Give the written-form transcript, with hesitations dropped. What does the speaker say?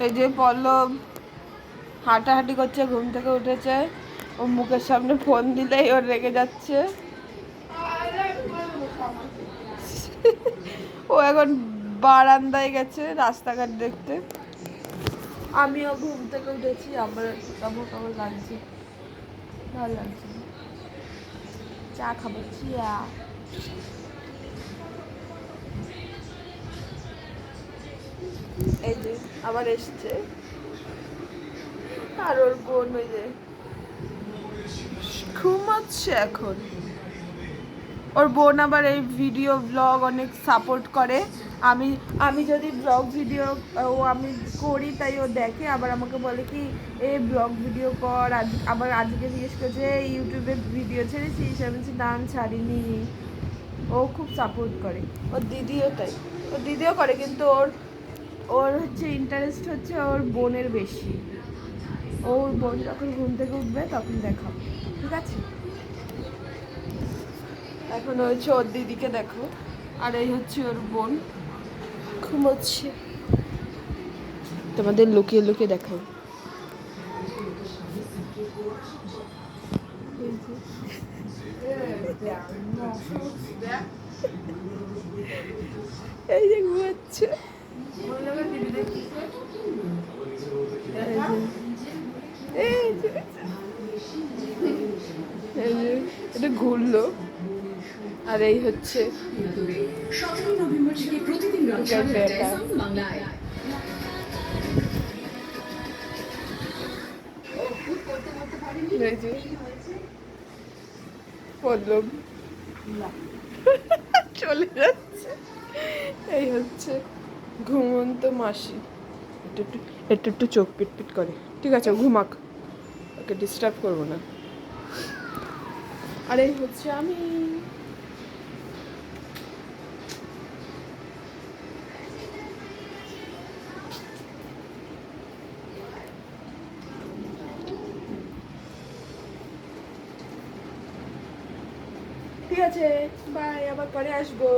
এই যে পল্লব হাঁটাহাঁটি করছে, ঘুম থেকে উঠেছে। ও মুখের সামনে ফোন দিলেই ওর রেগে যাচ্ছে। ও এখন বারান্দায় গেছে রাস্তাঘাট দেখতে। আমিও ঘুম থেকে উঠেছি, আমার কাপড় কাপড় লাগছে, ভালো লাগছে। চা খাবো, চিয়া। এই যে আবার এসছে, আর ওর বোন ওই যে ঘুমাচ্ছে এখন। ওর বোন আবার এই ভিডিও ব্লগ অনেক সাপোর্ট করে। আমি আমি যদি ব্লগ ভিডিও আমি করি তাই ও দেখে, আবার আমাকে বলে কি এই ব্লগ ভিডিও কর। আবার আজকে জিজ্ঞেস করছে ইউটিউবে ভিডিও ছেড়েছিস, আমি বলছি না আমি ছাড়িনি। ও খুব সাপোর্ট করে। ওর দিদিও তাই, ওর দিদিও করে, কিন্তু ওর ওর হচ্ছে ইন্টারেস্ট হচ্ছে ওর বোনের বেশি। ওর বোন যখন ঘুম থেকে উঠবে তখন দেখাবো, ঠিক আছে? এখন হচ্ছে ওর দিদিকে দেখো, আর এই হচ্ছে ওর বোন ঘুমোচ্ছে। তোমাদের লুকিয়ে লুকিয়ে দেখাও। এই যে ঘুমাচ্ছে, এটা ঘুরলো। আর এই হচ্ছে 17 নভেম্বর থেকে প্রতিদিন রাত 9টায় বাংলায়। পল্লব চলে যাচ্ছে। এই হচ্ছে ঘুমন্ত মাসি, একটু একটু একটু একটু চোখ পিটপিট করে। ঠিক আছে ঘুমাক, ওকে ডিস্টার্ব করবো না। আর এই হচ্ছে আমি। ঠিক আছে, বাই, আবার পরে আসবো।